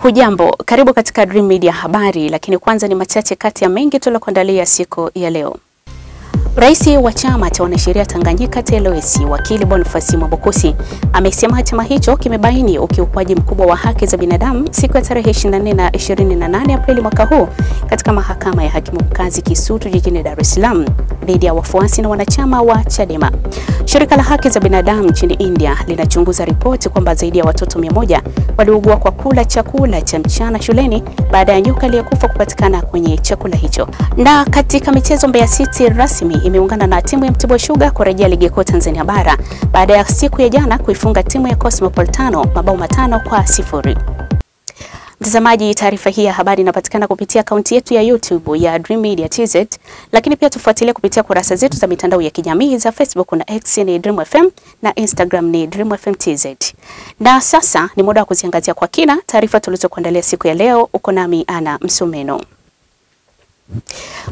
Hujambo, karibu katika Dream Media habari, lakini kwanza ni machache kati ya mengi tulokuandalia siku ya leo. Rais wa chama cha wanasheria Tanganyika TLS, wakili Boniface Mwabukusi, amesema chama hicho kimebaini ukiukwaji mkubwa wa haki za binadamu siku ya tarehe 24 na 28 Aprili mwaka huu katika mahakama ya hakimu mkazi Kisutu jijini Dar es Salaam dhidi ya wafuasi na wanachama wa Chadema. Shirika la haki za binadamu nchini India linachunguza ripoti kwamba zaidi ya watoto 100 waliugua kwa kula chakula cha mchana shuleni baada ya nyoka aliyekufa kupatikana kwenye chakula hicho. Na katika michezo, Mbeya City rasmi imeungana na timu ya Mtibwa Sugar kurejea ligi kuu Tanzania bara baada ya siku ya jana kuifunga timu ya Cosmopolitano mabao 5-0. Mtazamaji, taarifa hii ya habari inapatikana kupitia akaunti yetu ya YouTube ya Dream Media TZ, lakini pia tufuatilie kupitia kurasa zetu za mitandao ya kijamii za Facebook na X ni Dream FM na Instagram ni Dream FM TZ. Na sasa ni muda wa kuziangazia kwa kina taarifa tulizokuandalia siku ya leo. Uko nami Ana Msumeno.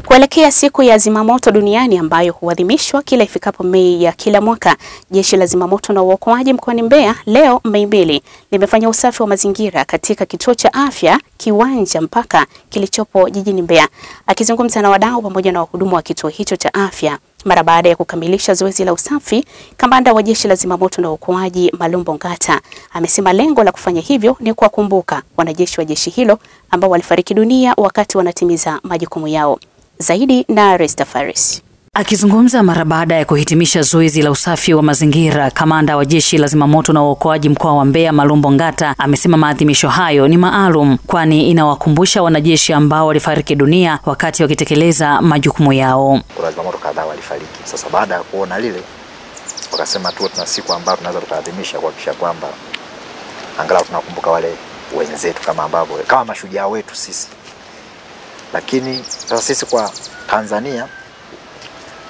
Kuelekea siku ya zimamoto duniani ambayo huadhimishwa kila ifikapo Mei ya kila mwaka, Jeshi la Zimamoto na Uokoaji mkoani Mbeya leo Mei 2 limefanya usafi wa mazingira katika kituo cha afya Kiwanja Mpaka kilichopo jijini Mbeya. Akizungumza na wadau pamoja na wahudumu wa kituo hicho cha afya mara baada ya kukamilisha zoezi la usafi, kamanda wa Jeshi la Zimamoto na Uokoaji Malumbo Ngata amesema lengo la kufanya hivyo ni kuwakumbuka wanajeshi wa jeshi hilo ambao walifariki dunia wakati wanatimiza majukumu yao. Zaidi na Resta Faris. Akizungumza mara baada ya kuhitimisha zoezi la usafi wa mazingira, kamanda wa Jeshi la Zimamoto na Uokoaji mkoa wa Mbeya Malumbo Ngata amesema maadhimisho hayo ni maalum kwani inawakumbusha wanajeshi ambao walifariki dunia wakati wakitekeleza majukumu yao. Kuna zimamoto kadhaa walifariki. Sasa baada ya kuona lile, wakasema tu tuna siku ambayo tunaweza tukaadhimisha kuhakikisha kwamba angalau tunakumbuka wale wenzetu kama mashujaa wetu sisi. Lakini sasa sisi kwa Tanzania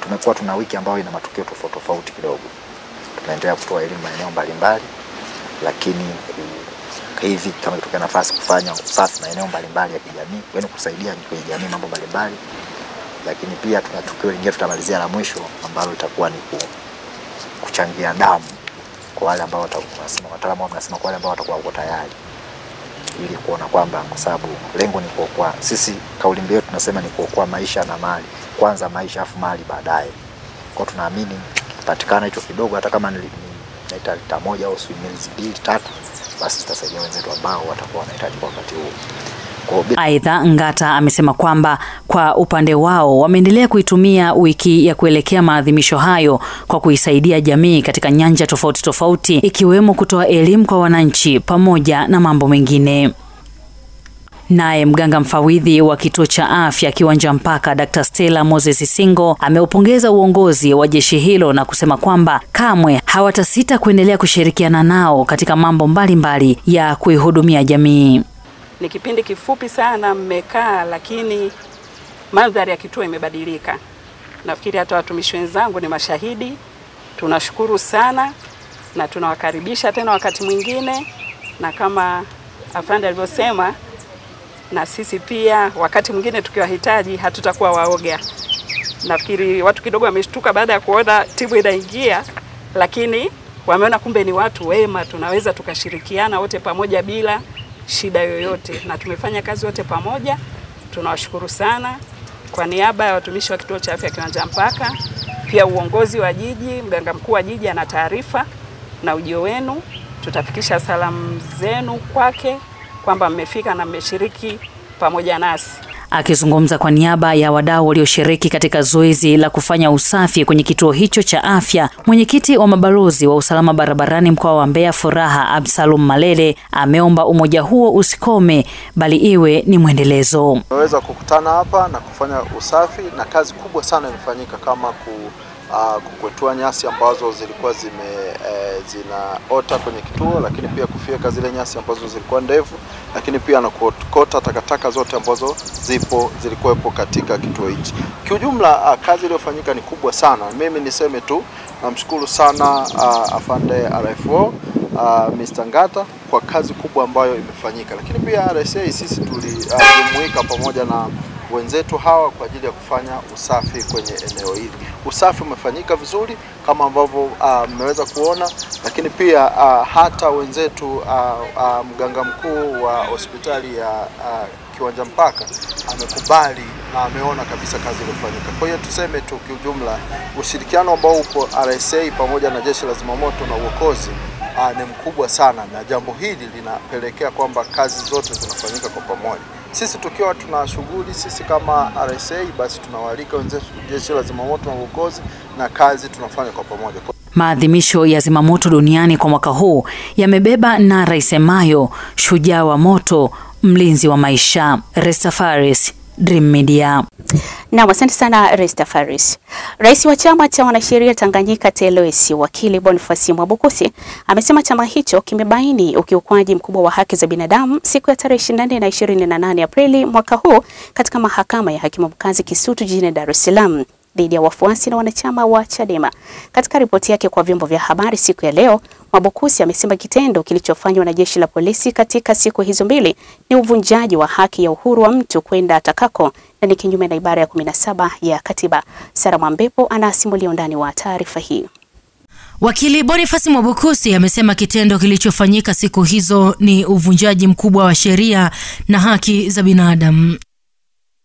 tumekuwa tuna wiki ambayo ina matukio tofauti kidogo. Tunaendelea kutoa elimu maeneo mbalimbali, lakini hivi kama tukiwa nafasi kufanya usafi maeneo mbalimbali ya kijamii, yaani kusaidia kwenye jamii mambo mbalimbali. Lakini pia tuna tukio lingine tutamalizia la mwisho ambalo litakuwa ni kuchangia damu kwa wale ambao wataalamu wanasema kwa wale ambao watakuwa wako tayari, ili kuona kwamba kwa sababu lengo ni kuokoa. Sisi kauli mbiu yetu tunasema ni kuokoa maisha na mali. Kwanza maisha afu mali baadaye. Kwa tunaamini kipatikana hicho kidogo, hata kama ni lita 1 au shilingi 2-3, basi tutasaidia wenzetu ambao watakuwa wanahitaji kwa wakati huo. Aidha, Ngata amesema kwamba kwa upande wao wameendelea kuitumia wiki ya kuelekea maadhimisho hayo kwa kuisaidia jamii katika nyanja tofauti ikiwemo kutoa elimu kwa wananchi pamoja na mambo mengine. Naye mganga mfawidhi wa kituo cha afya Kiwanja Mpaka Dr. Stella Moses Singo ameupongeza uongozi wa jeshi hilo na kusema kwamba kamwe hawatasita kuendelea kushirikiana nao katika mambo mbalimbali ya kuihudumia jamii. Ni kipindi kifupi sana mmekaa, lakini mandhari ya kituo imebadilika. Nafikiri hata watumishi wenzangu ni mashahidi. Tunashukuru sana na tunawakaribisha tena wakati mwingine, na kama afande alivyosema, na sisi pia wakati mwingine tukiwahitaji hatutakuwa waoga. Nafikiri watu kidogo wameshtuka baada ya kuona timu inaingia, lakini wameona kumbe ni watu wema, tunaweza tukashirikiana wote pamoja bila shida yoyote, na tumefanya kazi wote pamoja. Tunawashukuru sana kwa niaba ya watumishi wa kituo cha afya Kiwanja Mpaka, pia uongozi wa jiji, mganga mkuu wa jiji ana taarifa na ujio wenu. Tutafikisha salamu zenu kwake kwamba mmefika na mmeshiriki pamoja nasi. Akizungumza kwa niaba ya wadau walioshiriki katika zoezi la kufanya usafi kwenye kituo hicho cha afya, mwenyekiti wa mabalozi wa usalama barabarani mkoa wa Mbeya Furaha Absalom Malele ameomba umoja huo usikome bali iwe ni mwendelezo. Tunaweza kukutana hapa na kufanya usafi, na kazi kubwa sana imefanyika kama kukwetua nyasi ambazo zilikuwa zinaota kwenye kituo, lakini pia kufyeka zile nyasi ambazo zilikuwa ndefu, lakini pia na kuokota takataka zote ambazo zilikuwepo katika kituo hichi. Kiujumla kazi iliyofanyika ni kubwa sana. Mimi niseme tu namshukuru sana afande RFO Mr. Ngata kwa kazi kubwa ambayo imefanyika, lakini pia RSA sisi tulijumuika pamoja na wenzetu hawa kwa ajili ya kufanya usafi kwenye eneo hili. Usafi umefanyika vizuri kama ambavyo mmeweza kuona, lakini pia hata wenzetu mganga mkuu wa hospitali ya Kiwanja Mpaka amekubali na ameona kabisa kazi iliyofanyika. Kwa hiyo tuseme tu kiujumla ushirikiano ambao upo RSA pamoja na Jeshi la Zimamoto na Uokozi ni mkubwa sana, na jambo hili linapelekea kwamba kazi zote zinafanyika kwa pamoja. Sisi tukiwa tuna shughuli sisi kama RSA, basi tunawaalika wenzetu Jeshi la Zimamoto na Uokozi na kazi tunafanya kwa pamoja. Maadhimisho ya Zimamoto duniani kwa mwaka huu yamebeba nara isemayo shujaa wa moto, mlinzi wa maisha. Resta Faris, Dream Media. Na asante sana Resta Faris. Rais wa chama cha wanasheria Tanganyika TLS wakili Boniface Mwabukusi amesema chama hicho kimebaini ukiukwaji mkubwa wa haki za binadamu siku ya tarehe 24 na 28 Aprili mwaka huu katika mahakama ya hakimu mkazi Kisutu jijini Dar es Salaam dhidi ya wafuasi na wanachama wa Chadema. Katika ripoti yake kwa vyombo vya habari siku ya leo, Mwabukusi amesema kitendo kilichofanywa na jeshi la polisi katika siku hizo mbili ni uvunjaji wa haki ya uhuru wa mtu kwenda atakako na ni kinyume na ibara ya 17 ya katiba. Sara Mwambepo anasimulia undani wa taarifa hii. Wakili Boniface Mwabukusi amesema kitendo kilichofanyika siku hizo ni uvunjaji mkubwa wa sheria na haki za binadamu.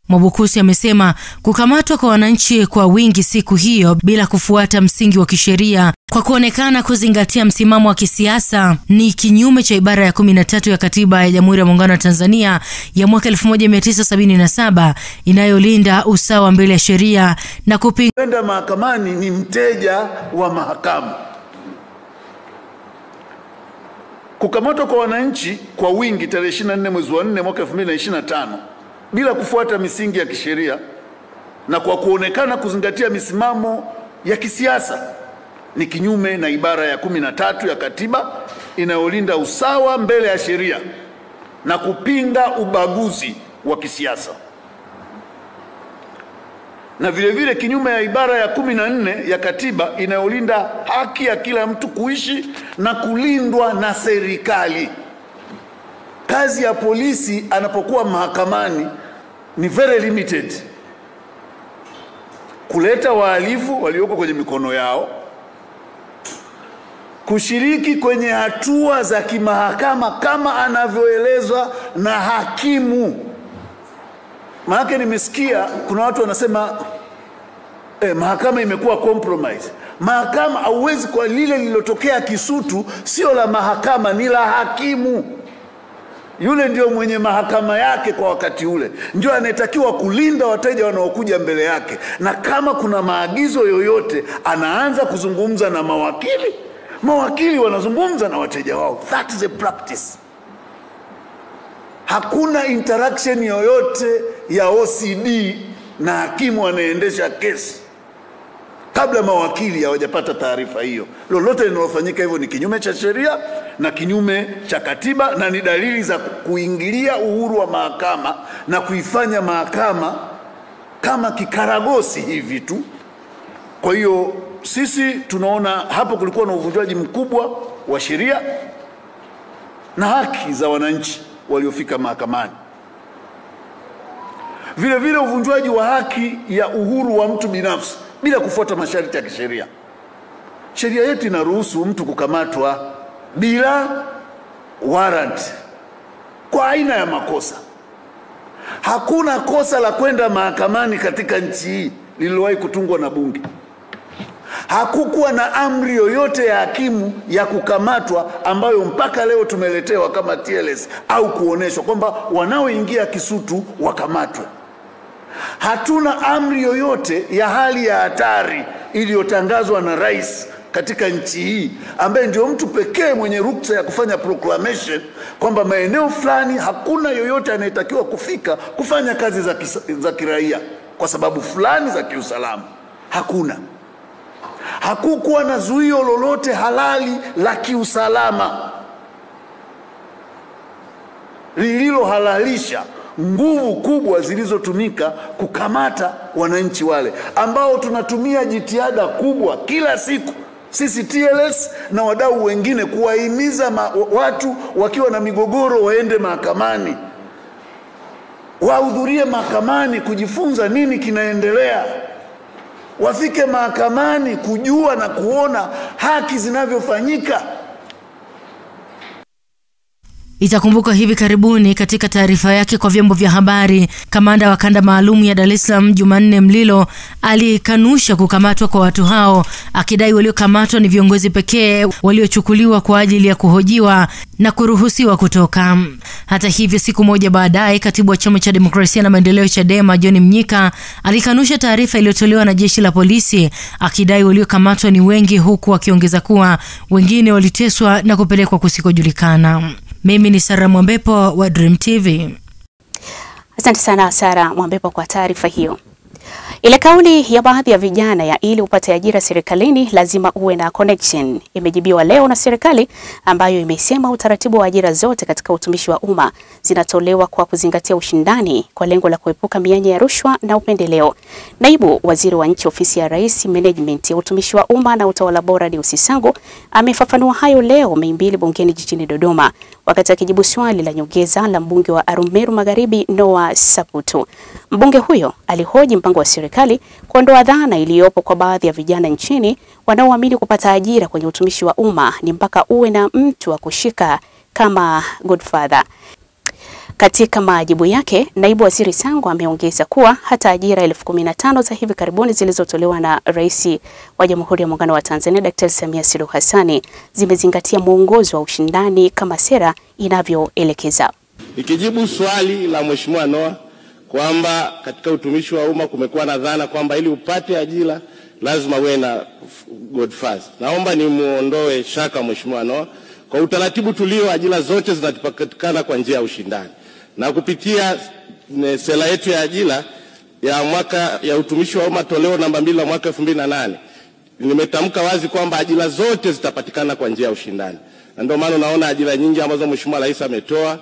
Mwabukusi amesema kukamatwa kwa wananchi kwa wingi siku hiyo bila kufuata msingi wa kisheria kwa kuonekana kuzingatia msimamo wa kisiasa ni kinyume cha ibara ya 13 ya katiba ya Jamhuri ya Muungano wa Tanzania ya mwaka 1977 inayolinda usawa mbele ya sheria na kupinga. Kwenda mahakamani ni mteja wa mahakama. Kukamatwa kwa wananchi kwa wingi tarehe 24 mwezi wa 4 mwaka 2025 bila kufuata misingi ya kisheria na kwa kuonekana kuzingatia misimamo ya kisiasa ni kinyume na ibara ya 13 ya katiba inayolinda usawa mbele ya sheria na kupinga ubaguzi wa kisiasa, na vile vile kinyume ya ibara ya 14 ya katiba inayolinda haki ya kila mtu kuishi na kulindwa na serikali. Kazi ya polisi anapokuwa mahakamani ni very limited: kuleta wahalifu walioko kwenye mikono yao, kushiriki kwenye hatua za kimahakama kama anavyoelezwa na hakimu. Maana nimesikia kuna watu wanasema mahakama imekuwa compromise. Mahakama hauwezi, kwa lile lililotokea Kisutu sio la mahakama, ni la hakimu. Yule ndio mwenye mahakama yake kwa wakati ule, ndio anayetakiwa kulinda wateja wanaokuja mbele yake, na kama kuna maagizo yoyote anaanza kuzungumza na mawakili wanazungumza na wateja wao. That is a practice. Hakuna interaction yoyote ya OCD na hakimu anaendesha kesi kabla mawakili hawajapata taarifa hiyo. Lolote linalofanyika hivyo ni kinyume cha sheria na kinyume cha katiba, na ni dalili za kuingilia uhuru wa mahakama na kuifanya mahakama kama kikaragosi hivi tu. Kwa hiyo sisi tunaona hapo kulikuwa na uvunjaji mkubwa wa sheria na haki za wananchi waliofika mahakamani. Vile vile uvunjaji wa haki ya uhuru wa mtu binafsi bila kufuata masharti ya kisheria. Sheria yetu inaruhusu mtu kukamatwa bila warrant kwa aina ya makosa. Hakuna kosa la kwenda mahakamani katika nchi hii lililowahi kutungwa na bunge. Hakukuwa na amri yoyote ya hakimu ya kukamatwa ambayo mpaka leo tumeletewa kama TLS au kuoneshwa kwamba wanaoingia Kisutu wakamatwe. Hatuna amri yoyote ya hali ya hatari iliyotangazwa na rais katika nchi hii, ambaye ndio mtu pekee mwenye ruksa ya kufanya proclamation kwamba maeneo fulani hakuna yoyote anayetakiwa kufika kufanya kazi za kiraia kwa sababu fulani za kiusalama. Hakuna. Hakukuwa na zuio lolote halali la kiusalama lililohalalisha nguvu kubwa zilizotumika kukamata wananchi wale ambao tunatumia jitihada kubwa kila siku sisi TLS na wadau wengine kuwahimiza watu wakiwa na migogoro waende mahakamani. wahudhurie mahakamani kujifunza nini kinaendelea, wafike mahakamani kujua na kuona haki zinavyofanyika. Itakumbuka hivi karibuni katika taarifa yake kwa vyombo vya habari, kamanda wa kanda maalum ya Dar es Salaam Jumanne Mlilo alikanusha kukamatwa kwa watu hao, akidai waliokamatwa ni viongozi pekee waliochukuliwa kwa ajili ya kuhojiwa na kuruhusiwa kutoka. Hata hivyo, siku moja baadaye, katibu wa Chama cha Demokrasia na Maendeleo Chadema John Mnyika alikanusha taarifa iliyotolewa na jeshi la polisi, akidai waliokamatwa ni wengi, huku akiongeza kuwa wengine waliteswa na kupelekwa kusikojulikana. Mimi ni Sara Mwambepo wa Dream TV. Asante sana Sara Mwambepo kwa taarifa hiyo. Ile kauli ya baadhi ya vijana ya ili upate ajira serikalini lazima uwe na connection imejibiwa leo na serikali, ambayo imesema utaratibu wa ajira zote katika utumishi wa umma zinatolewa kwa kuzingatia ushindani kwa lengo la kuepuka mianya ya rushwa na upendeleo. Naibu Waziri wa Nchi Ofisi ya Rais, Management ya Utumishi wa Umma na Utawala Bora, Deus Sangu amefafanua hayo leo Mei 2 bungeni jijini Dodoma, wakati akijibu swali la nyongeza la mbunge wa Arumeru Magharibi Noah Saputu. Mbunge huyo alihoji mpango wa serikali kuondoa dhana iliyopo kwa baadhi ya vijana nchini wanaoamini kupata ajira kwenye utumishi wa umma ni mpaka uwe na mtu wa kushika kama Godfather. Katika majibu yake, Naibu Waziri Sangu ameongeza kuwa hata ajira 15,000 za hivi karibuni zilizotolewa na Rais wa Jamhuri ya Muungano wa Tanzania Daktari Samia Suluhu Hassan zimezingatia mwongozo wa ushindani kama sera inavyoelekeza. Nikijibu swali la Mheshimiwa Noah kwamba katika utumishi wa umma kumekuwa na dhana kwamba ili upate ajira lazima uwe na Godfather, naomba nimuondoe shaka Mheshimiwa Noah. Kwa utaratibu tulio, ajira zote zinapatikana kwa njia ya ushindani, na kupitia sera yetu ya ajira ya mwaka ya utumishi wa umma toleo namba 2 la mwaka 2008 nimetamka wazi kwamba ajira zote zitapatikana kwa njia ya ushindani, na ndio maana unaona ajira nyingi ambazo Mheshimiwa Rais ametoa,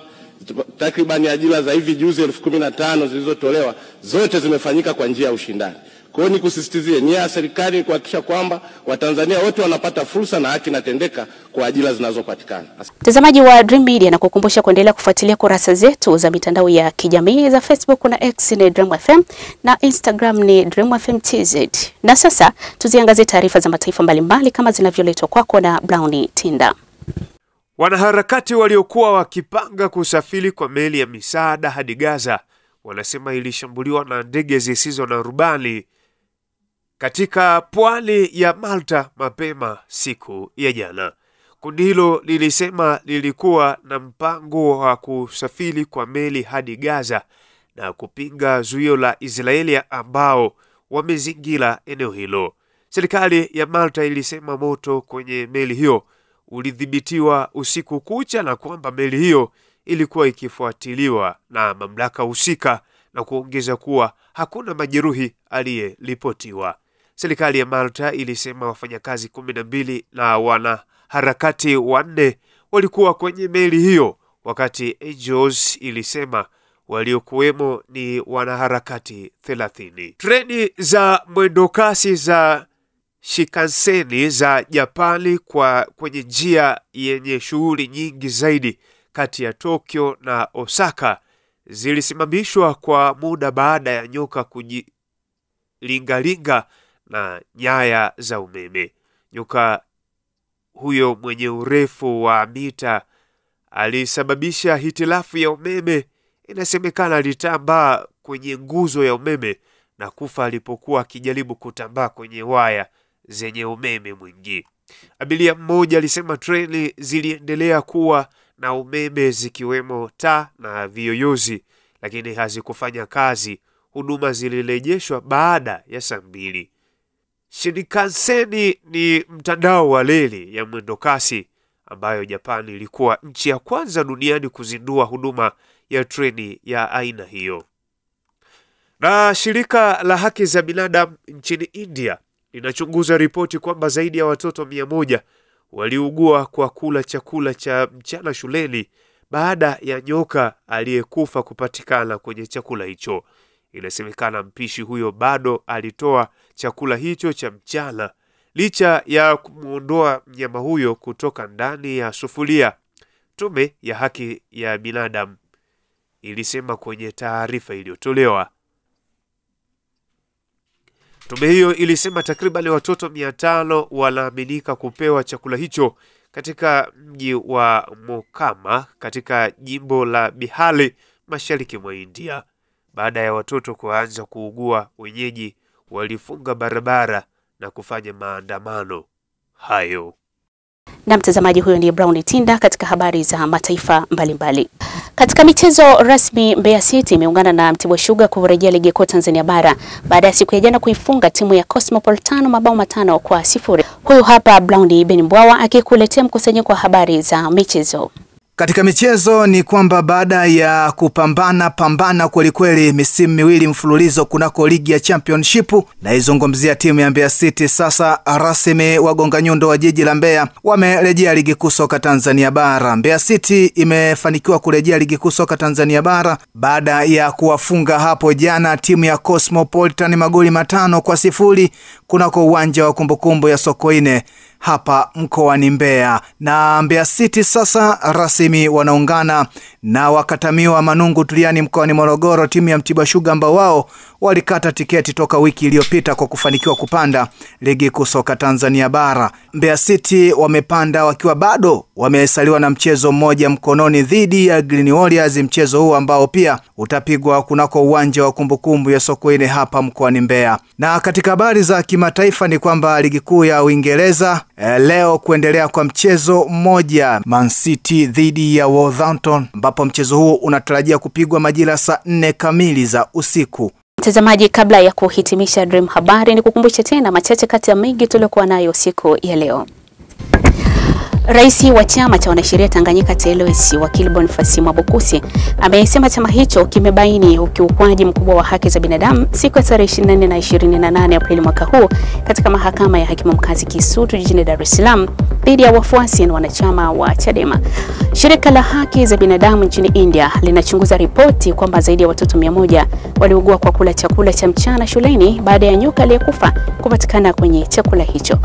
takriban ajira za hivi juzi 15,000 zilizotolewa, zote zimefanyika kwa njia ya ushindani. Kwa hiyo nikusisitizie, nia ya serikali kuhakikisha kwamba Watanzania wote wanapata fursa na haki inatendeka kwa ajira zinazopatikana. Mtazamaji wa Dream Media, na kukumbusha kuendelea kufuatilia kurasa zetu za mitandao ya kijamii za Facebook na X ni Dream FM na Instagram ni Dream FM TZ. Na sasa tuziangazie taarifa za mataifa mbalimbali kama zinavyoletwa kwako na Brownie Tinda. Wanaharakati waliokuwa wakipanga kusafiri kwa meli ya misaada hadi Gaza wanasema ilishambuliwa na ndege zisizo na rubani katika pwani ya Malta mapema siku ya jana. Kundi hilo lilisema lilikuwa na mpango wa kusafiri kwa meli hadi Gaza na kupinga zuio la Israeli ambao wamezingira eneo hilo. Serikali ya Malta ilisema moto kwenye meli hiyo ulidhibitiwa usiku kucha na kwamba meli hiyo ilikuwa ikifuatiliwa na mamlaka husika, na kuongeza kuwa hakuna majeruhi aliyeripotiwa. Serikali ya Malta ilisema wafanyakazi 12 na wanaharakati 4 walikuwa kwenye meli hiyo, wakati Aegis ilisema waliokuwemo ni wanaharakati 30. Treni za mwendokasi za Shinkansen za Japani kwenye njia yenye shughuli nyingi zaidi kati ya Tokyo na Osaka zilisimamishwa kwa muda baada ya nyoka kujilingalinga na nyaya za umeme. Nyoka huyo mwenye urefu wa mita alisababisha hitilafu ya umeme. Inasemekana alitambaa kwenye nguzo ya umeme na kufa alipokuwa akijaribu kutambaa kwenye waya zenye umeme mwingi. Abiria mmoja alisema treni ziliendelea kuwa na umeme zikiwemo taa na viyoyozi, lakini hazikufanya kazi. Huduma zilirejeshwa baada ya saa 2. Shinkansen ni mtandao wa reli ya mwendokasi ambayo Japani ilikuwa nchi ya kwanza duniani kuzindua huduma ya treni ya aina hiyo. Na shirika la haki za binadamu nchini India linachunguza ripoti kwamba zaidi ya watoto 100 waliugua kwa kula chakula cha mchana shuleni baada ya nyoka aliyekufa kupatikana kwenye chakula hicho. Inasemekana mpishi huyo bado alitoa chakula hicho cha mchana licha ya kumuondoa mnyama huyo kutoka ndani ya sufuria. Tume ya haki ya binadamu ilisema kwenye taarifa iliyotolewa. Tume hiyo ilisema takriban watoto 500 wanaaminika kupewa chakula hicho katika mji wa Mokama katika jimbo la Bihar mashariki mwa India. Baada ya watoto kuanza kuugua, wenyeji walifunga barabara na kufanya maandamano hayo. Na mtazamaji, huyo ni Brown Tinda katika habari za mataifa mbalimbali. Katika michezo rasmi, Mbeya City imeungana na Mtibwa Sugar kurejea ligi kuu Tanzania bara baada ya siku ya jana kuifunga timu ya Cosmopolitan mabao 5-0. Huyu hapa Brown Ben Mbwawa akikuletea mkusanyiko wa habari za michezo. Katika michezo ni kwamba baada ya kupambana kwelikweli misimu miwili mfululizo kunako ligi ya Championship, na izungumzia timu ya Mbeya City sasa rasmi wagonga nyundo wa jiji la Mbeya wamerejea ligi kuu soka Tanzania bara. Mbeya City imefanikiwa kurejea ligi kuu soka Tanzania bara baada ya kuwafunga hapo jana timu ya Cosmopolitan magoli 5-0 kunako uwanja wa kumbukumbu ya Sokoine hapa mkoani Mbeya. Na Mbeya City sasa rasmi wanaungana na wakatamiwa Manungu Tuliani mkoani Morogoro, timu ya Mtibwa Sugar ambao wao walikata tiketi toka wiki iliyopita kwa kufanikiwa kupanda ligi kuu soka Tanzania bara. Mbeya City wamepanda wakiwa bado wamesaliwa na mchezo mmoja mkononi dhidi ya Green Warriors, mchezo huu ambao pia utapigwa kunako uwanja wa kumbukumbu ya Sokoine hapa mkoani Mbeya. Na katika habari za kimataifa ni kwamba ligi kuu ya Uingereza leo kuendelea kwa mchezo mmoja, Man City dhidi ya Wolverhampton, ambapo mchezo huo unatarajia kupigwa majira saa 4 kamili za usiku. Mtazamaji, kabla ya kuhitimisha Dream habari, ni kukumbusha tena machache kati ya mengi tuliokuwa nayo siku ya leo. Rais wa chama cha wanasheria Tanganyika TLS wakili Boniface Mwabukusi amesema chama hicho kimebaini ukiukwaji mkubwa wa haki za binadamu siku ya tarehe 24 na 28 Aprili mwaka huu katika mahakama ya hakimu mkazi Kisutu jijini Dar es Salaam dhidi ya wafuasi na wanachama wa Chadema. Shirika la haki za binadamu nchini India linachunguza ripoti kwamba zaidi ya watoto 100 waliugua kwa kula chakula cha mchana shuleni baada ya nyoka aliyekufa kupatikana kwenye chakula hicho.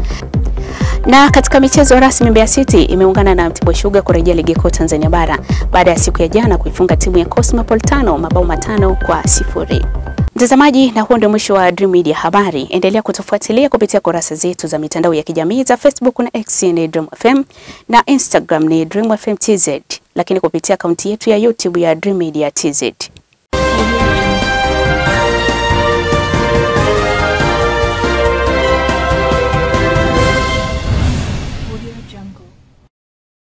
Na katika michezo rasmi, Mbeya City imeungana na Mtibwa Sugar kurejea ligi kuu Tanzania bara baada ya siku ya jana kuifunga timu ya Cosmopolitan mabao 5-0. Mtazamaji, na huo ndio mwisho wa Dream Media habari. Endelea kutufuatilia kupitia kurasa zetu za mitandao ya kijamii za Facebook na X ni Dream FM na Instagram ni Dream FM TZ, lakini kupitia akaunti yetu ya YouTube ya Dream Media TZ.